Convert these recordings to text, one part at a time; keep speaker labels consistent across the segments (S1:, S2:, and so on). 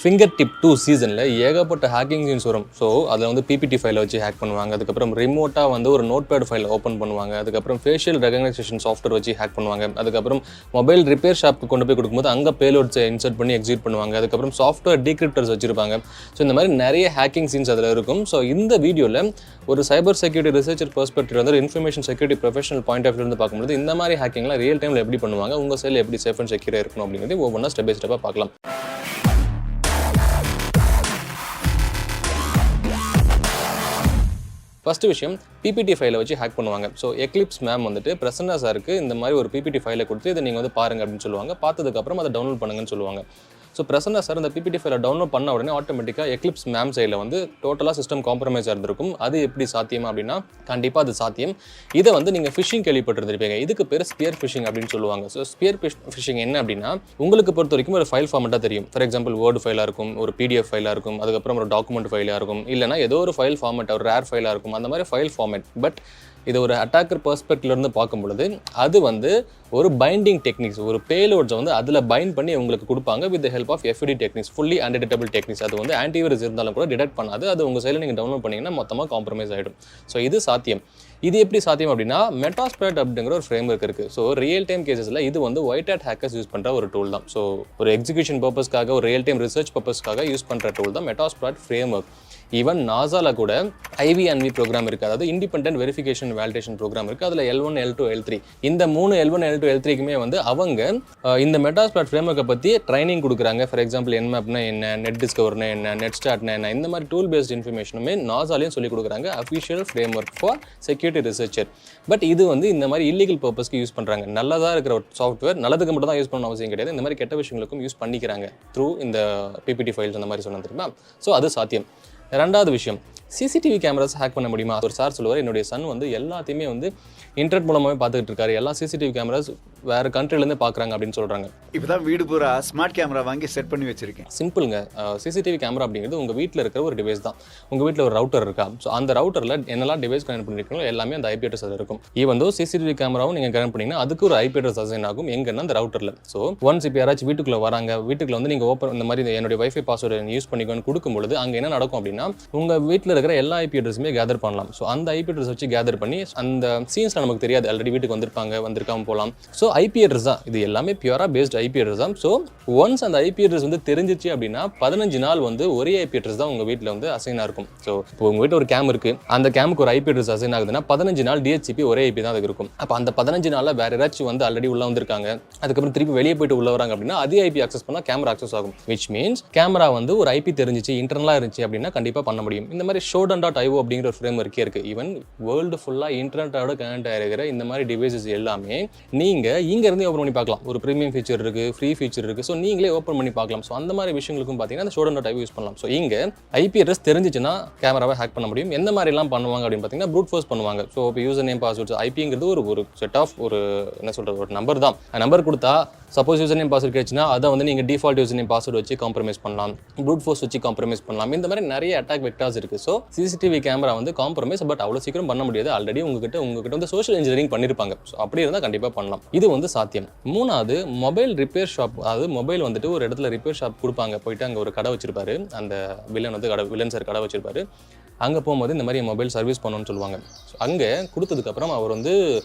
S1: Fingertip 2 சீசனில் ஏகப்பட்ட hacking scenes வரும். ஸோ அதில் வந்து பிபிடி ஃபைலை வச்சு ஹேக் பண்ணுவாங்க. அதுக்கப்புறம் ரிமோட்டாக வந்து ஒரு நோட்பேட் ஃபைலை ஓப்பன் பண்ணுவாங்க. அதுக்கப்புறம் ஃபேஷியல் ரெகக்னைசேஷன் சாஃப்ட்வேர் வச்சு ஹேக் பண்ணுவாங்க. அதுக்கப்புறம் மொபைல் ரிப்பேர் ஷாப்புக்கு கொண்டு போய் கொடுக்கும்போது அங்கே பேலோட்ஸை இன்சர்ட் பண்ணி எக்ஸிக்யூட் பண்ணுவாங்க. அதுக்கப்புறம் சாஃப்ட்வேர் டீக்ரிப்டர்ஸ் வச்சிருப்பாங்க. ஸோ இந்த மாதிரி நிறைய ஹேக்கிங் சீன்ஸ் அதில் இருக்கும். ஸோ இந்த வீடியோவில் ஒரு சைபர் செக்யூரிட்டி ரிசர்ச்சர் பெர்ஸ்பெக்டிவ் வந்து information security professional point of view பார்க்கும்போது இந்த மாதிரி ஹேக்கிங்லாம் ரியல் டைமில் எப்படி பண்ணுவாங்க, உங்கள் சைடில் எப்படி சேஃப் அண்ட் செக்யூராக இருக்கணும் அப்படிங்கிறது ஒவ்வொன்றா ஸ்டெப் பை ஸ்டெப்பாக பார்க்கலாம். ஃபர்ஸ்ட் விஷயம், பிபிடி ஃபைலை வச்சு ஹேக் பண்ணுவாங்க. ஸோ எக்லிப்ஸ் மேம் வந்துட்டு பிரசன்னா சாருக்கு இந்த மாதிரி ஒரு பிபிடி ஃபைலை கொடுத்து இதை நீங்கள் வந்து பாருங்கள் அப்படின்னு சொல்லுவாங்க. பார்த்ததுக்கப்புறம் அதை டவுன்லோட் பண்ணுங்கன்னு சொல்லுவாங்க. ஸோ பிரசன்னா சார் இந்த பிபிடி ஃபைலை டவுன்லோட் பண்ண உடனே ஆட்டோமேட்டிக்காக எக்லிப்ஸ் மேம் சைடில் வந்து டோட்டலாக சிஸ்டம் காம்ப்ரமைஸாக இருந்திருக்கும். அது எப்படி சாத்தியமா அப்படின்னா கண்டிப்பாக அது சாத்தியம். இதை வந்து நீங்கள் ஃபிஷிங் கேள்விப்பட்டிருந்திருப்பீங்க. இதுக்கு பேர் Spear-Phishing அப்படின்னு சொல்லுவாங்க. ஸோ Spear-Phishing என்ன அப்படின்னா, உங்களுக்கு பொறுத்த வரைக்கும் ஒரு ஃபைல் ஃபார்மெட்டாக தெரியும். ஃபார் எக்ஸாம்பிள் வேர்டு ஃபைலாக இருக்கும், ஒரு பிடிஎஃப் ஃபைலாக இருக்கும், அதுக்கப்புறம் ஒரு டாக்குமெண்ட் ஃபைலாக இருக்கும், இல்லைனா ஏதோ ஒரு ஃபைல் ஃபார்மெட், ஒரு ரேர் ஃபைலாக இருக்கும். அந்த மாதிரி ஃபைல் ஃபார்மெட். பட் இது ஒரு அட்டாக்கர் பெர்ஸ்பெக்டிவ்லேருந்து பார்க்கும் பொழுது அது வந்து ஒரு பைண்டிங் டெக்னிக்ஸ், ஒரு பேலோட்ஸை வந்து அதில் பைண்ட் பண்ணி உங்களுக்கு கொடுப்பாங்க with help of FT techniques, fully undetectable techniques. அது வந்து ஆன்டிவைரஸ் இருந்தாலும் கூட டிடெக்ட் பண்ணாது. அது உங்கள் சைடில் நீங்கள் டவுன்லோட் பண்ணிங்கன்னா மொத்தமாக காம்ப்ரமைஸ் ஆகிடும். ஸோ இது சாத்தியம். இது எப்படி சாத்தியம் அப்படின்னா, மெட்டாஸ்பிளாய்ட் அப்படிங்கிற ஒரு ஃப்ரேம் ஒர்க் இருக்குது. ஸோ ரியல் டைம் கேசஸில் இது வந்து ஒயிட் ஹேட் ஹேக்கர்ஸ் யூஸ் பண்ணுற ஒரு டூல் தான். ஸோ ஒரு எக்ஸிக்யூஷன் பர்பஸ்க்காக, ஒரு ரியல் டைம் ரிசர்ச் பர்பஸ்க்காக யூஸ் பண்ணுற டூல் தான் மெட்டாஸ்பிளாய்ட் ஃப்ரேம் ஒர்க். ஈவன் நாசாவில் கூட IVNV ப்ரோக்ராம் இருக்குது, அதாவது இண்டிபெண்டன்ட் வெரிஃபிகேஷன் வேலிடேஷன் ப்ரோக்ராம் இருக்குது. அதில் L1, L2, L3 இந்த 3 L1, L2, L3க்குமே வந்து அவங்க இந்த மெட்டாஸ்பிளாய்ட் ஃப்ரேம் ஒர்க்கை பற்றி ட்ரைனிங் கொடுக்குறாங்க. ஃபார் எக்ஸாம்பிள் என்மேப்னா என்ன, நெட் டிஸ்கவர்னா என்ன, நெட் ஸ்டார்ட்னா என்ன, இந்த மாதிரி டூல் பேஸ்ட் இன்ஃபர்மேஷனுமே நாசாலையும் சொல்லிக் கொடுக்குறாங்க. Official frame work for security researcher. But இது வந்து இந்த மாதிரி இல்லீகல் பர்பஸ்க்கு யூஸ் பண்ணுறாங்க. நல்லதாக இருக்கிற ஒரு சாஃப்ட்வேர் நல்லதுக்கு மட்டும் தான் யூஸ் பண்ணணும் அவசியம் கிடையாது. இந்த மாதிரி கெட்ட விஷயங்களுக்கும் யூஸ் பண்ணிக்கிறாங்க த்ரூ இந்த பிபிடி ஃபைல்ஸ் அந்த மாதிரி சொன்னது தெரியுமா. ஸோ அது சாத்தியம். ரெண்டாவது விஷயம், சிசிடிவி கேமராஸ் ஹேக் பண்ண முடியுமா? ஒரு சார் சொல்லுவார், என்னுடைய சன் வந்து எல்லாத்தையுமே வந்து இன்டர்நெட் மூலமாகவே பார்த்துக்கிட்டு இருக்காரு, எல்லா சிசிடிவி கேமராஸ் வேறு கண்ட்ரிலேருந்து பார்க்குறாங்க அப்படின்னு சொல்கிறாங்க.
S2: இப்போ தான் வீடு பூரா ஸ்மார்ட் கேமரா வாங்கி செட் பண்ணி வச்சிருக்கேன்.
S1: சிம்பிளுங்க. சிசிடிவி கேமரா அப்படிங்கிறது உங்கள் வீட்டில் இருக்கிற ஒரு டிவைஸ் தான். உங்கள் வீட்டில் ஒரு ரவுட்டர் இருக்கா, ஸோ அந்த ரவுட்டரில் என்னெல்லாம் டிவைஸ் கனெக்ட் பண்ணிருக்கீங்களோ எல்லாமே அந்த ஐபி அட்ரஸ் இருக்கும். ஈவன் தோ சிசிடிவி கேமராவும் நீங்கள் கனெக்ட் பண்ணிங்கன்னா அதுக்கு ஒரு ஐபி அட்ரஸ் அசைன் ஆகும். எங்கன்னா அந்த ரவுட்டரில். ஸோ ஒன்ஸ் இப்போ யாராச்சும் வீட்டுக்குள்ளே வராங்க, வீட்டுக்குள்ள வந்து நீங்கள் ஓப்பன் இந்த மாதிரி என்னுடைய வைஃபை பாஸ்வேர்டு யூஸ் பண்ணிக்கணும்னு கொடுக்கும்பொழுது அங்கே என்ன நடக்கும் அப்படின்னா, உங்கள் வீட்டில் இருக்கிற எல்லா ஐபி அட்ரஸுமே கேதர் பண்ணலாம். ஸோ அந்த ஐபி அட்ரஸ் வச்சு கேதர் பண்ணி அந்த சீன்ஸில் நமக்கு தெரியாது, ஆல்ரெடி வீட்டுக்கு வந்திருக்காம போகலாம். ஸோ ஐபி அட்ரஸ் தான் இது எல்லாமே பியூரா பேஸ்ட் ஐபி அட்ரஸ் தான். ஸோ ஒன்ஸ் அந்த ஐபி அட்ரஸ் வந்து தெரிஞ்சிச்சு அப்படின்னா 15 நாள் வந்து ஒரே ஐபி அட்ரஸ் தான் உங்கள் வீட்டில் வந்து அசைனாக இருக்கும். ஸோ இப்போ உங்கள் வீட்டில் ஒரு கேம் இருக்குது, அந்த கேமுக்கு ஒரு ஐபி அட்ரஸ் அசைன் ஆகுதுன்னா 15 நாள் DHCP ஒரே ஐபி தான் அதுக்கு இருக்கும். அப்போ அந்த 15 நாளில் வேறு ஏதாச்சும் வந்து ஆல்ரெடி உள்ள வந்திருக்காங்க, அதுக்கப்புறம் திருப்பி வெளியே போயிட்டு உள்ள வராங்க அப்படின்னா அதே ஐபி அக்சஸ் பண்ணால் கேமரா அக்சஸ் ஆகும். விச் மீன்ஸ் கேமரா வந்து ஒரு ஐபி தெரிஞ்சிச்சு, இன்டர்னலாக இருந்துச்சு அப்படின்னா கண்டிப்பாக பண்ண முடியும். இந்த மாதிரி Shodan.io அப்படிங்கிற ஒரு ஃப்ரேம் ஒர்க்கே இருக்குது. ஈவன் வேர்ல்டு ஃபுல்லாக இன்டர்நெட்டோட கனெக்ட் ஆகிருக்கிற இந்த மாதிரி டிவைசஸ் எல்லாமே நீங்கள் இங்கேருந்து ஓப்பன் பண்ணி பார்க்கலாம். ஒரு ப்ரீமியம் ஃபீச்சர் இருக்குது, ஃப்ரீ ஃபீச்சர் இருக்குது. ஸோ நீங்களே ஓப்பன் பண்ணி பார்க்கலாம். ஸோ அந்த மாதிரி விஷயங்களுக்கும் பார்த்தீங்கன்னா அந்த Shodan.io யூஸ் பண்ணலாம். ஸோ இங்கே ஐபி அட்ரஸ் தெரிஞ்சிச்சுன்னா கேமராவை ஹேக் பண்ண முடியும். எந்த மாதிரிலாம் பண்ணுவாங்க அப்படின்னு பார்த்தீங்கன்னா Bruteforce பண்ணுவாங்க. ஸோ இப்போ யூசர் நேம் பாஸ்வேர்ட்ஸ், ஐபிங்கிறது ஒரு செட் ஆஃப் ஒரு என்ன சொல்கிறது, ஒரு நம்பர் தான். நம்பர் கொடுத்தா சப்போஸ் யூசர் நேம் பாஸ்வேர்ட் கிடைச்சுன்னா அதை வந்து நீங்கள் டிஃபால்ட் யூசர் நேம் பாஸ்வேர்ட் வச்சு காம்ப்ரமைஸ் பண்ணலாம், Bruteforce வச்சு காம்ப்ரமைஸ் பண்ணலாம். இந்த மாதிரி நிறைய அட்டாக் வெக்டார்ஸ் இருக்குது. ஸோ சிசிடிவி கேமரா வந்து காம்ப்ரமைஸ் பட் அவ்வளோ சீக்கிரம் பண்ண முடியாது. ஆல்ரெடி உங்ககிட்ட வந்து சோஷியல் இன்ஜினியரிங் பண்ணியிருப்பாங்க. ஸோ அப்படி இருந்தால் கண்டிப்பாக பண்ணலாம். இது வந்து சாத்தியம். மூணாவது, மொபைல் ரிப்பேர் ஷாப். அதாவது மொபைல் வந்துட்டு ஒரு இடத்துல ரிப்பேர் ஷாப் கொடுப்பாங்க, போயிட்டு அங்கே ஒரு கடை வச்சிருப்பாரு, அந்த வில்லன் சார் கடை வச்சிருப்பாரு. அங்கே போகும்போது இந்த மாதிரி மொபைல் சர்வீஸ் பண்ணணும்னு சொல்லுவாங்க. ஸோ அங்கே கொடுத்ததுக்கப்புறம் அவர் வந்து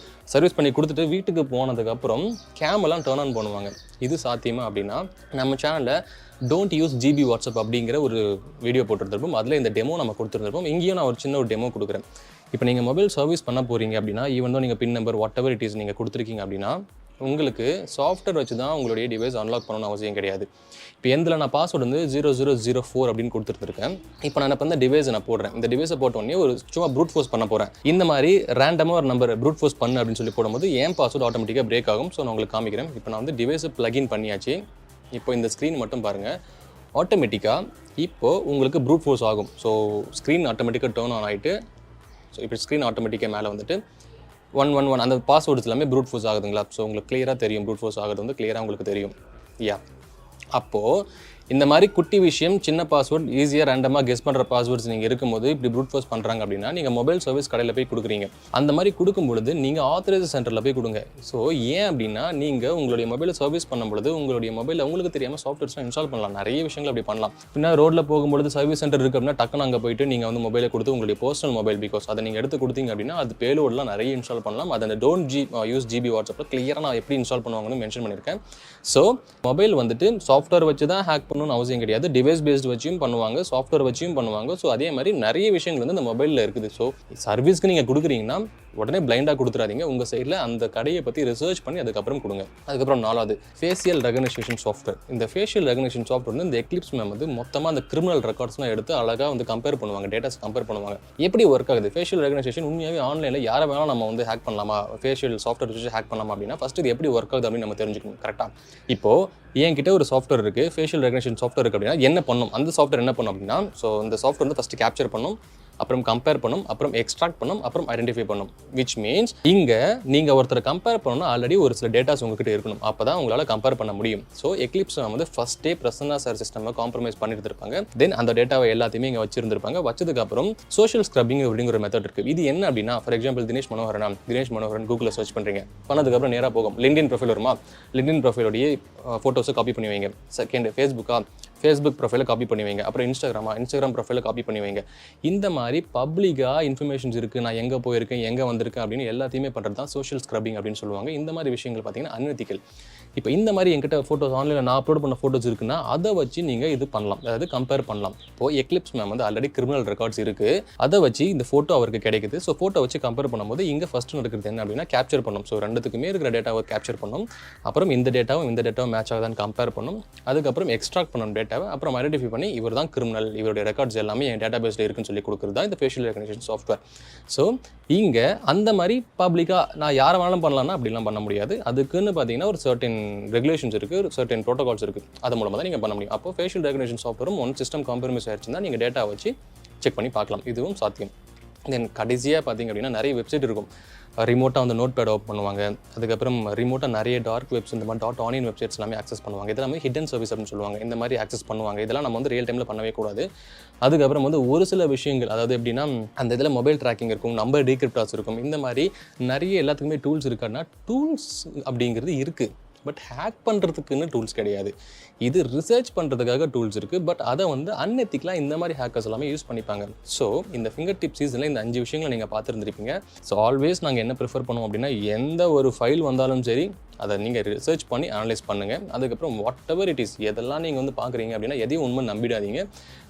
S1: சர்வீஸ் பண்ணி கொடுத்துட்டு வீட்டுக்கு போனதுக்கப்புறம் கேமெல்லாம் டர்ன் ஆன் பண்ணுவாங்க. இது சாத்தியமா அப்படின்னா, நம்ம சேனலில் டோன்ட் யூஸ் ஜிபி வாட்ஸ்அப் அப்படிங்கிற ஒரு வீடியோ போட்டுருந்துருப்போம். அதில் இந்த டெமோ நம்ம கொடுத்துருந்துருப்போம். இங்கேயும் நான் ஒரு சின்ன ஒரு டெமோ கொடுக்குறேன். இப்போ நீங்கள் மொபைல் சர்வீஸ் பண்ண போகிறீங்க அப்படின்னா, ஈவன் தான் நீங்கள் pin number whatever it is நீங்கள் கொடுத்துருக்கீங்க அப்படின்னா, உங்களுக்கு சாஃப்ட்வேர் வச்சு தான் உங்களுடைய டிவைஸ் அன்லாக் பண்ணணும்னு அவசியம் கிடையாது. இப்போ எந்தில் நான் பாஸ்வேர்டு வந்து 0004 அப்படின்னு கொடுத்துருக்கேன். இப்போ நான் இப்போ இந்த டிவைஸை நான் போடுறேன். இந்த டிவைஸை போட்டோடனே ஒரு சும்மா ப்ரூட் ஃபோர்ஸ் பண்ண போகிறேன். இந்த மாதிரி ரேண்டமாக ஒரு நம்பர் ப்ரூட் ஃபோர்ஸ் பண்ணு அப்படின்னு சொல்லி போடும்போது என் பாஸ்வேர்டு ஆட்டோமேட்டிக்காக பிரேக் ஆகும். ஸோ நான் உங்களுக்கு காமிக்கிறேன். இப்போ நான் வந்து டிவைஸை ப்ளகின் பண்ணியாச்சு. இப்போ இந்த ஸ்க்ரீன் மட்டும் பாருங்கள். ஆட்டோமேட்டிக்காக இப்போது உங்களுக்கு ப்ரூட் ஃபோர்ஸ் ஆகும். ஸோ ஸ்க்ரீன் ஆட்டோமேட்டிக்காக டர்ன் ஆன் ஆகிட்டு, ஸோ இப்போ ஸ்க்ரீன் ஆட்டோமேட்டிக்காக மேலே வந்துட்டு 111 அந்த பாஸ்வேர்ட்ஸ் எல்லாமே ப்ரூட் ஃபோர்ஸ் ஆகுதுங்களா. ஸோ உங்களுக்கு கிளியராக தெரியும், ப்ரூட் ஃபோர்ஸ் ஆகுது வந்து கிளியராக உங்களுக்கு தெரியும். அப்போது இந்த மாதிரி குட்டி விஷயம், சின்ன பாஸ்வேர்ட், ஈஸியாக ரேண்டமாக கெஸ் பண்ணுற பாஸ்வேர்ட்ஸ் நீங்கள் இருக்கும்போது இப்படி ப்ரூட் ஃபோர்ஸ் பண்ணுறாங்க அப்படின்னா நீங்கள் மொபைல் சர்வீஸ் கடையில் போய் கொடுக்குறீங்க. அந்த மாதிரி கொடுக்கும்பொழுது நீங்கள் ஆத்தரைஸ் சென்டரில் போய் கொடுங்க. ஸோ ஏன் அப்படின்னா நீங்கள் உங்களுடைய மொபைலை சர்வீஸ் பண்ணும்பொழுது உங்களுடைய மொபைலில் உங்களுக்கு தெரியாமல் சாஃப்ட்வேர்ஸ்லாம் இன்ஸ்டால் பண்ணலாம். நிறைய விஷயங்கள் அப்படி பண்ணலாம். பின்னா ரோட்டில் போகும்பொழுது சர்வீஸ் சென்டர் இருக்குது அப்படின்னா டக்குன்னு அங்கே போயிட்டு நீங்கள் வந்து மொபைலை கொடுத்து உங்களுடைய பர்சனல் மொபைல், பிகாஸ் அதை நீங்கள் எடுத்து கொடுத்தீங்க அப்படின்னா அது பேலோடெலாம் நிறைய இன்ஸ்டால் பண்ணலாம். அதை அந்த யூஸ் ஜிபி வாட்ஸ்அப்பில் கிளியராக நான் எப்படி இன்ஸ்டால் பண்ணுவாங்கன்னு மென்ஷன் பண்ணியிருக்கேன். ஸோ மொபைல் வந்துட்டு சாஃப்ட்வேர் வச்சு தான் ஹேக் பண்ணணும்னு அவசியம் கிடையாது. டிவைஸ் பேஸ்ட் வச்சும் பண்ணுவாங்க, சாஃப்ட்வேர் வச்சும் பண்ணுவாங்க. ஸோ அதே மாதிரி நிறைய விஷயங்கள் வந்து இந்த மொபைலில் இருக்குது. ஸோ சர்வீஸ்க்கு நீங்கள் கொடுக்குறீங்கன்னா உடனே பிளைண்டாக கொடுத்துறாதீங்க. உங்கள் சைடில் அந்த கடையை பற்றி ரிசர்ச் பண்ணி அதுக்கப்புறம் கொடுங்க. அதுக்கப்புறம் 4வது ஃபேஷியல் ரெகனைசேஷன் சாஃப்ட்வேர். இந்த ஃபேஷியல் ரெகனைசேஷன் சாஃப்ட்வேர் வந்து இந்த எக்லிப்ஸ் மேம் வந்து மொத்தமாக அந்த கிரிமினல் ரெக்கார்ட்ஸ்லாம் எடுத்து அழகாக வந்து கம்பேர் பண்ணுவாங்க, டேட்டாஸ் கம்பேர் பண்ணுவாங்க. எப்படி ஒர்க் ஆகுது ஃபேஷியல் ரெகனைசேஷன்? உண்மையாகவே ஆன்லைனில் யாரை வேணாலும் நம்ம வந்து ஹேக் பண்ணலாமா, ஃபேஷியல் சாஃப்ட்வேர் வச்சு ஹேக் பண்ணலாமா அப்படின்னா ஃபஸ்ட்டு இது எப்படி ஒர்க் ஆகுது அப்படின்னு நம்ம தெரிஞ்சுக்கணும். கரெக்டாக இப்போது என்கிட்ட ஒரு சாஃப்ட்வேர் இருக்குது, ஃபேஷியல் ரெகனைசேஷன் சாஃப்ட்வேர் இருக்குது அப்படின்னா என்ன பண்ணும், அந்த சாஃப்ட்வேர் என்ன பண்ணும் அப்படின்னா, ஸோ இந்த சாஃப்ட்வேர் வந்து ஃபஸ்ட்டு கேப்சர் பண்ணும், அப்புறம் கம்பேர் பண்ணும், அப்புறம் எக்ஸ்ட்ராக்ட் பண்ணும், அப்புறம் ஐடென்டிஃபை பண்ணும். விச் மீன்ஸ் இங்கே நீங்கள் ஒருத்தரை கம்பேர் பண்ணணும்னா ஆல்ரெடி ஒரு சில டேட்டாஸ் உங்ககிட்ட இருக்கணும். அப்போ தான் உங்களால் கம்பேர் பண்ண முடியும். ஸோ எக்லிப்ஸ் வந்து ஃபஸ்ட்டே பிரசன்னா சார் சிஸ்டம் காம்ப்ரமைஸ் பண்ணிட்டு இருப்பாங்க. தென் அந்த டேட்டாவை எல்லாத்தையுமே இங்கே வச்சிருந்திருப்பாங்க. வச்சதுக்கப்புறம் சோஷியல் ஸ்க்ரப்பிங் அப்படிங்கிற மெத்தட் இருக்குது. இது என்ன அப்படின்னா, ஃபார் எக்ஸாம்பிள் தினேஷ் மனோகரன் கூகுளில் சர்ச் பண்ணுறீங்க, பண்ணதுக்கப்புறம் நேராக போகும் லிங்க்டின் ப்ரொஃபைல் வருமா, லிங்க்டின் ப்ரொஃபைலோடைய ஃபோட்டோஸை காப்பி பண்ணி வைங்க. செகண்ட் ஃபேஸ்புக் ப்ரொஃபைலை காப்பி பண்ணி வைங்க. அப்புறம் இன்ஸ்டாகிராம் ப்ரொஃபைலை காப்பி பண்ணி வைங்க. இந்த மாதிரி பப்ளிக்காக இன்ஃபர்மேஷன்ஸ் இருக்குது, நான் எங்கே போயிருக்கேன், எங்கே வந்திருக்கேன் அப்படின்னு எல்லாத்தையுமே பண்ணுறது தான் சோஷியல் ஸ்க்ரப்பிங் அப்படின்னு சொல்லுவாங்க. இந்த மாதிரி விஷயங்கள் பார்த்தீங்கன்னா அன்எத்திக்கல். இப்போ இந்த மாதிரி என்கிட்ட ஃபோட்டோஸ் ஆன்லைனில் நான் அப்லோட் பண்ண ஃபோட்டோஸ் இருக்குன்னா அதை வச்சு நீங்கள் இது பண்ணலாம், அதாவது கம்பேர் பண்ணலாம். இப்போது எக்லிப்ஸ் மேம் வந்து ஆல்ரெடி கிரிமினல் ரெக்கார்ட்ஸ் இருக்குது, அதை வச்சு இந்த ஃபோட்டோ அவருக்கு கிடைக்குது. ஸோ ஃபோட்டோ வச்சு கம்பேர் பண்ணும்போது இங்கே ஃபஸ்ட்டு நடக்கிறது என்ன அப்படின்னா கேப்சர் பண்ணும். ஸோ ரெண்டுத்துக்குமே இருக்கிற டேட்டாவை கேப்சர் பண்ணும், அப்புறம் இந்த டேட்டாவும் மேட்ச் ஆகுதான்னு கம்பேர் பண்ணும், அதுக்கப்புறம் எக்ஸ்ட்ராக்ட் பண்ணணும் டேட்டாவை, அப்புறம் ஐடென்டிஃபை பண்ணி இவர் தான் கிரிமினல், இவருடைய ரெக்கார்ட்ஸ் எல்லாமே என் டேட்டா பேஸில் இருக்குன்னு சொல்லி கொடுக்குறது தான் இந்த ஃபேஷியல் ரெகனைசேஷன் சாஃப்ட்வேர். ஸோ இங்கே அந்த மாதிரி பப்ளிக்காக நான் யாரை வேணாலும் பண்ணலாம்னா அப்படிலாம் பண்ண முடியாது. அதுக்குன்னு பார்த்தீங்கன்னா ஒரு சர்டன் ரெகுலேஷன்ஸ் இருக்குது, ஒரு சர்டன் ப்ரோட்டோகால்ஸ் இருக்குது. அது மூலமாக தான் நீங்கள் பண்ண முடியும். அப்போ ஃபேஷியல் ரெகனைசேஷன் சாஃப்ட்வேரும் ஒன் சிஸ்டம் காம்ப்ரமைஸ் ஆயிடுச்சுன்னா நீங்கள் டேட்டா வச்சு செக் பண்ணி பார்க்கலாம். இதுவும் சாத்தியம். தென் கடைசியாக பார்த்தீங்க அப்படின்னா நிறைய வெப்சைட் இருக்கும். ரிமோட்டாக வந்து நோட் பேட் ஓப்பன் பண்ணுவாங்க. அதுக்கப்புறம் ரிமோட்டாக நிறைய டார்க் வெப்ஸ், இந்த மாதிரி .ஆனியன் வெப்சைட்ஸ் எல்லாமே ஆக்சஸ் பண்ணுவாங்க. இதெல்லாமே ஹிடன் சர்வீஸ் அப்படின்னு சொல்லுவாங்க. இந்த மாதிரி ஆக்சஸ் பண்ணுவாங்க. இதெல்லாம் நம்ம வந்து ரியல் டைமில் பண்ணவே கூடாது. அதுக்கப்புறம் வந்து ஒரு சில விஷயங்கள், அதாவது எப்படின்னா அந்த இதில் மொபைல் ட்ராக்கிங் இருக்கும், நம்பர் டீக்ரிப்டாஸ் இருக்கும். இந்த மாதிரி நிறைய எல்லாத்துக்குமே டூல்ஸ் இருக்கான்னா, டூல்ஸ் அப்படிங்கிறது இருக்குது, பட் ஹேக் பண்ணுறதுக்குன்னு டூல்ஸ் கிடையாது. இது ரிசர்ச் பண்ணுறதுக்காக டூல்ஸ் இருக்குது, பட் அதை வந்து அன்எத்திக்கலாக இந்த மாதிரி ஹேக்கர்ஸ் எல்லாமே யூஸ் பண்ணிப்பாங்க. ஸோ இந்த ஃபிங்கர் டிப் சீசனில் இந்த 5 விஷயங்களை நீங்கள் பார்த்துருந்துருப்பீங்க. ஸோ ஆல்வேஸ் நாங்கள் என்ன ப்ரிஃபர் பண்ணுவோம் அப்படின்னா, எந்த ஒரு ஃபைல் வந்தாலும் சரி அதை நீங்கள் ரிசர்ச் பண்ணி அனலைஸ் பண்ணுங்கள். அதுக்கப்புறம் வாட் எவர் இட் இஸ், எதெல்லாம் நீங்கள் வந்து பார்க்குறீங்க அப்படின்னா எதையும் உண்மை நம்பிடாதீங்க.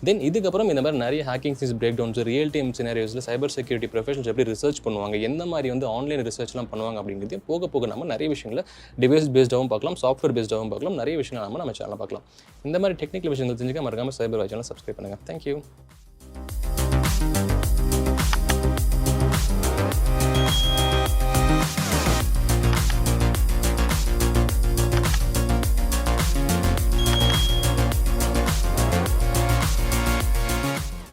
S1: தென் இதுக்கப்புறம் இந்த மாதிரி நிறைய ஹேக்கிங் சிஸ் பிரேக் டவுன்ஸ், ரியல் டைம் சினாரியோஸில் சைபர் செக்யூரிட்டி ப்ரொஃபஷனல்ஸ் எப்படி ரிசர்ச் பண்ணுவாங்க, எந்த மாதிரி வந்து ஆன்லைன் ரிசர்ச்லாம் பண்ணுவாங்க அப்படிங்கிறது போக போக நம்ம நிறைய விஷயங்களை டிவைஸ் பேஸ்டாகவும் பார்க்கலாம், சாஃப்ட்வேர் பேஸ்டாகவும் பார்க்கலாம். நிறைய விஷயங்கள் நம்ம சேனலில் பார்க்கலாம். இந்த மாதிரி டெக்னிக்கல் விஷயங்கள் தெரிஞ்சுக்க மறக்காமல் சைபர் வாட்ச் சேனலை சப்ஸ்கிரைப் பண்ணுங்கள். தேங்க்யூ.